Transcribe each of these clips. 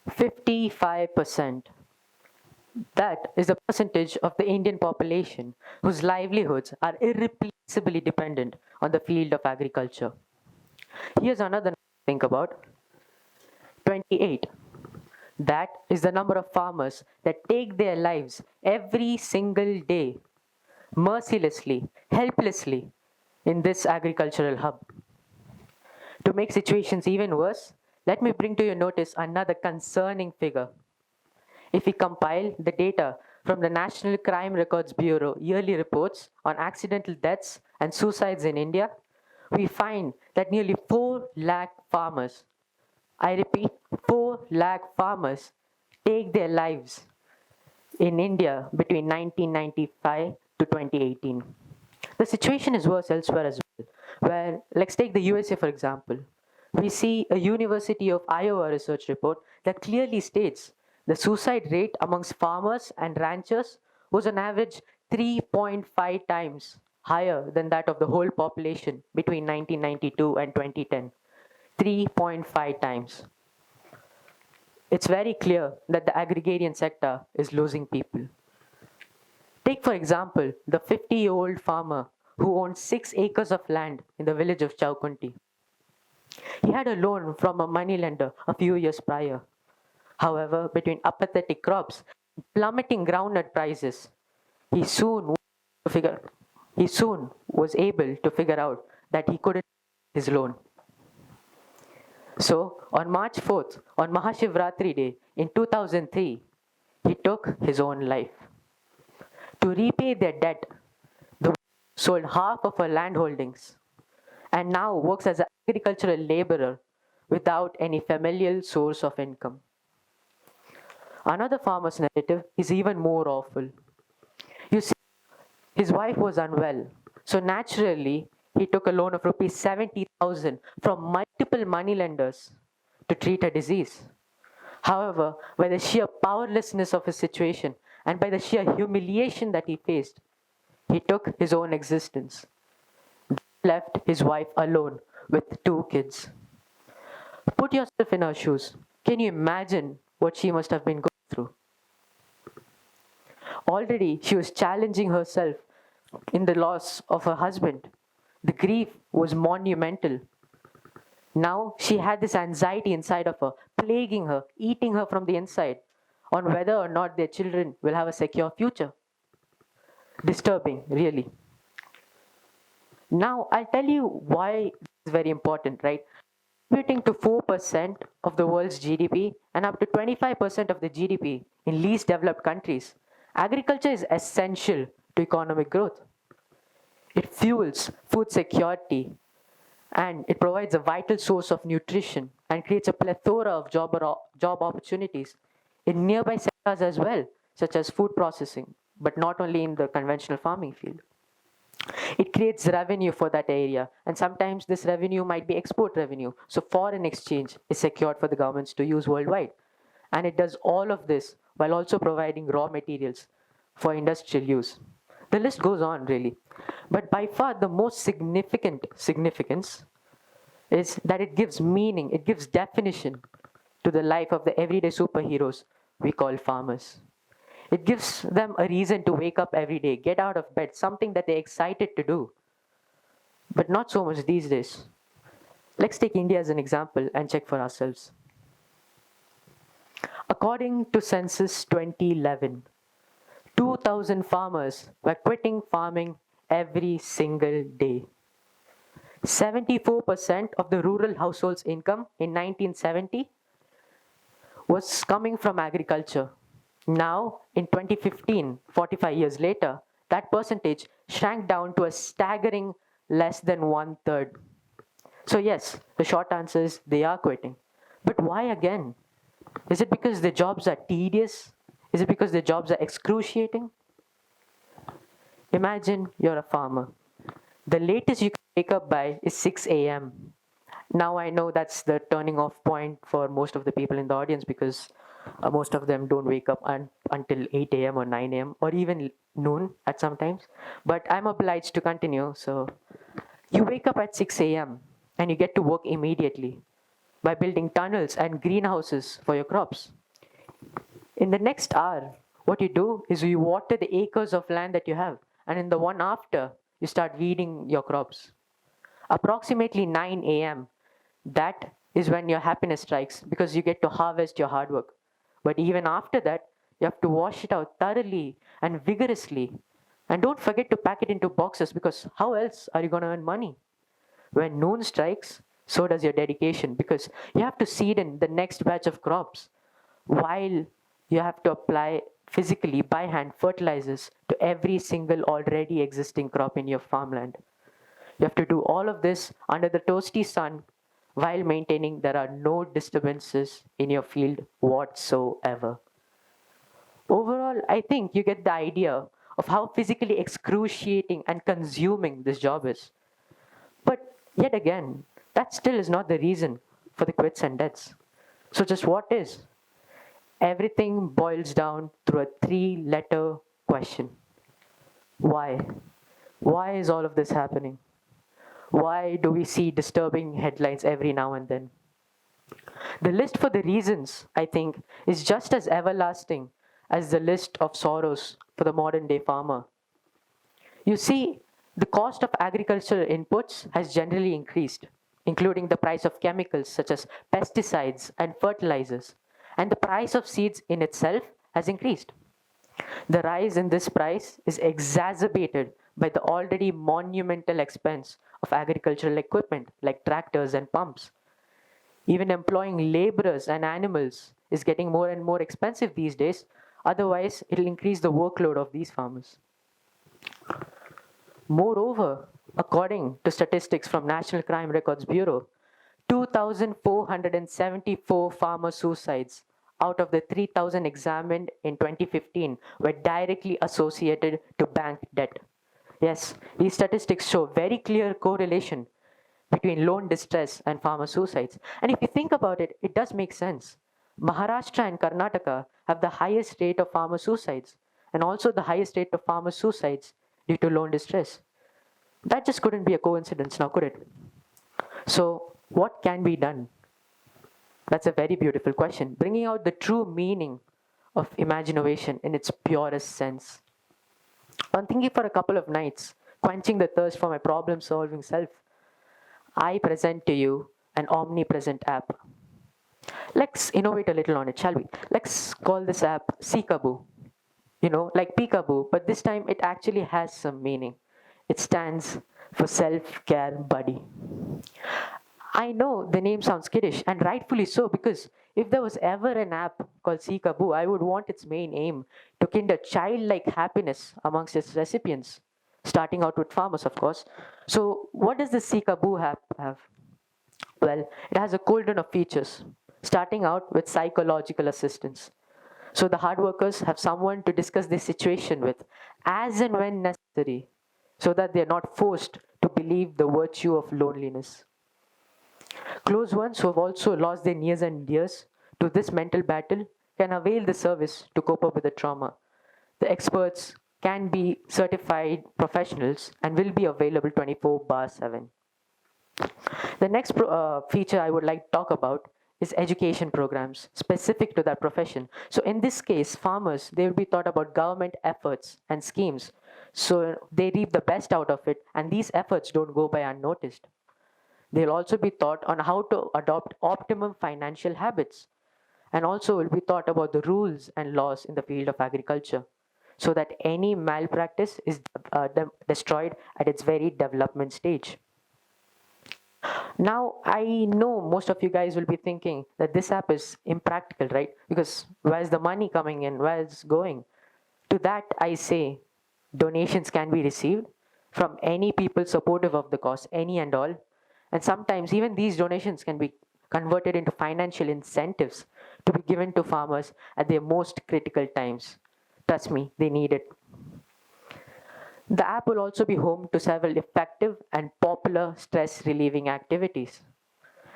55%. That is the percentage of the Indian population whose livelihoods are irreplaceably dependent on the field of agriculture. Here's another number to think about: 28. That is the number of farmers that take their lives every single day, mercilessly, helplessly, in this agricultural hub. To make situations even worse, let me bring to your notice another concerning figure. If we compile the data from the National Crime Records Bureau yearly reports on accidental deaths and suicides in India, we find that nearly 4 lakh farmers, I repeat, 4 lakh farmers take their lives in India between 1995 to 2018. The situation is worse elsewhere as well, where, let's take the USA for example. We see a University of Iowa research report that clearly states the suicide rate amongst farmers and ranchers was on average 3.5 times higher than that of the whole population between 1992 and 2010. 3.5 times. It's very clear that the agrarian sector is losing people. Take, for example, the 50-year-old farmer who owned 6 acres of land in the village of Chaukunti. He had a loan from a moneylender a few years prior. However, between apathetic crops and plummeting groundnut prices, he soon was able to figure out that he couldn't pay his loan. So, on March 4th, on Mahashivratri Day in 2003, he took his own life. To repay their debt, the widow sold half of her land holdings and now works as an agricultural laborer without any familial source of income. Another farmer's narrative is even more awful. You see, his wife was unwell, so naturally he took a loan of rupees 70,000 from multiple moneylenders to treat her disease. However, by the sheer powerlessness of his situation and by the sheer humiliation that he faced, he took his own existence. Left his wife alone with 2 kids. Put yourself in her shoes. Can you imagine what she must have been going through? Already, she was challenging herself in the loss of her husband. The grief was monumental. Now she had this anxiety inside of her, plaguing her, eating her from the inside, on whether or not their children will have a secure future. Disturbing, really. Now, I'll tell you why this is very important, right? Contributing to 4% of the world's GDP and up to 25% of the GDP in least developed countries, agriculture is essential to economic growth. It fuels food security and it provides a vital source of nutrition and creates a plethora of job opportunities in nearby sectors as well, such as food processing, but not only in the conventional farming field. It creates revenue for that area, and sometimes this revenue might be export revenue, so foreign exchange is secured for the governments to use worldwide. And it does all of this while also providing raw materials for industrial use. The list goes on, really. But by far the most significant significance is that it gives meaning, it gives definition to the life of the everyday superheroes we call farmers. It gives them a reason to wake up every day, get out of bed, something that they're excited to do. But not so much these days. Let's take India as an example and check for ourselves. According to Census 2011, 2,000 farmers were quitting farming every single day. 74% of the rural households' income in 1970 was coming from agriculture. Now, in 2015, 45 years later, that percentage shrank down to a staggering less than 1/3. So yes, the short answer is they are quitting. But why again? Is it because their jobs are tedious? Is it because their jobs are excruciating? Imagine you're a farmer. The latest you can wake up by is 6 a.m. Now I know that's the turning off point for most of the people in the audience because most of them don't wake up until 8 a.m. or 9 a.m. or even noon at some times. But I'm obliged to continue. So you wake up at 6 a.m. and you get to work immediately by building tunnels and greenhouses for your crops. In the next hour, what you do is you water the acres of land that you have, and in the one after, you start weeding your crops. Approximately 9 a.m., that is when your happiness strikes because you get to harvest your hard work. But even after that, you have to wash it out thoroughly and vigorously. And don't forget to pack it into boxes because how else are you going to earn money? When noon strikes, so does your dedication because you have to seed in the next batch of crops while you have to apply physically by hand fertilizers to every single already existing crop in your farmland. You have to do all of this under the toasty sun while maintaining there are no disturbances in your field whatsoever. Overall, I think you get the idea of how physically excruciating and consuming this job is. But yet again, that still is not the reason for the quits and deaths. So, just what is? Everything boils down to a 3-letter question. Why? Why is all of this happening? Why do we see disturbing headlines every now and then? The list for the reasons, I think, is just as everlasting as the list of sorrows for the modern day farmer. You see, the cost of agricultural inputs has generally increased, including the price of chemicals such as pesticides and fertilizers, and the price of seeds in itself has increased. The rise in this price is exacerbated by the already monumental expense of agricultural equipment like tractors and pumps. Even employing laborers and animals is getting more and more expensive these days, otherwise, it'll increase the workload of these farmers. Moreover, according to statistics from National Crime Records Bureau, 2,474 farmer suicides out of the 3,000 examined in 2015 were directly associated to bank debt. Yes, these statistics show very clear correlation between loan distress and farmer suicides. And if you think about it, it does make sense. Maharashtra and Karnataka have the highest rate of farmer suicides and also the highest rate of farmer suicides due to loan distress. That just couldn't be a coincidence now, could it? So, what can be done? That's a very beautiful question, bringing out the true meaning of Imaginovation in its purest sense. On thinking for a couple of nights, quenching the thirst for my problem solving self, I present to you an omnipresent app. Let's innovate a little on it, shall we? Let's call this app Seekaboo. Like Peekaboo, but this time it actually has some meaning. It stands for self-care buddy. I know the name sounds kiddish, and rightfully so, because if there was ever an app called Seekaboo, I would want its main aim to kindle childlike happiness amongst its recipients, starting out with farmers, of course. So, what does the Seekaboo app have? Well, it has a cauldron of features, starting out with psychological assistance. So the hard workers have someone to discuss their situation with as and when necessary, so that they are not forced to believe the virtue of loneliness. Close ones who have also lost their nears and dears to this mental battle can avail the service to cope up with the trauma. The experts can be certified professionals and will be available 24/7. The next feature I would like to talk about is education programs specific to that profession. So in this case, farmers, they will be taught about government efforts and schemes. So they reap the best out of it, and these efforts don't go by unnoticed. They'll also be taught on how to adopt optimum financial habits, and also will be taught about the rules and laws in the field of agriculture, so that any malpractice is destroyed at its very development stage. Now, I know most of you guys will be thinking that this app is impractical, right? Because where's the money coming in? Where's it going? To that, I say donations can be received from any people supportive of the cause, any and all. And sometimes even these donations can be converted into financial incentives to be given to farmers at their most critical times. Trust me, they need it. The app will also be home to several effective and popular stress relieving activities.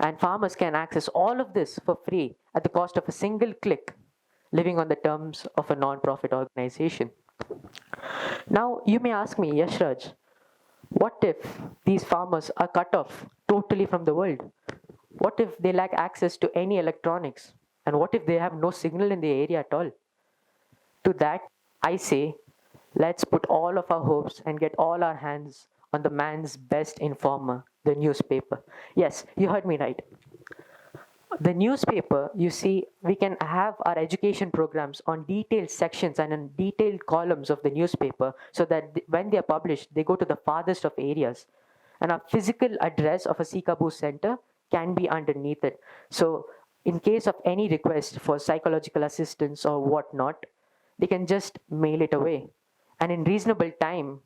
And farmers can access all of this for free at the cost of a single click, living on the terms of a non-profit organization. Now, you may ask me, Yashraj, what if these farmers are cut off totally from the world? What if they lack access to any electronics? And what if they have no signal in the area at all? To that, I say, let's put all of our hopes and get all our hands on the man's best informer, the newspaper. Yes, you heard me right. The newspaper, you see, we can have our education programs on detailed sections and in detailed columns of the newspaper so that when they are published, they go to the farthest of areas. And a physical address of a Sikaboo center can be underneath it. So, in case of any request for psychological assistance or whatnot, they can just mail it away. And in reasonable time,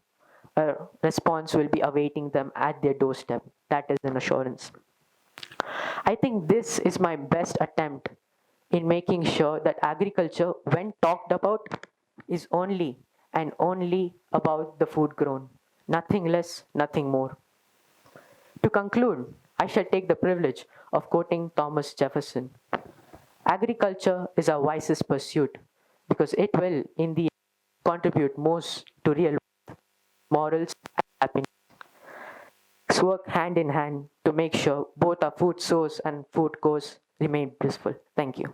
a response will be awaiting them at their doorstep. That is an assurance. I think this is my best attempt in making sure that agriculture, when talked about, is only and only about the food grown. Nothing less, nothing more. To conclude, I shall take the privilege of quoting Thomas Jefferson. Agriculture is our wisest pursuit because it will, in the end, contribute most to real morals and happiness. Let's work hand in hand to make sure both our food source and food course remain blissful. Thank you.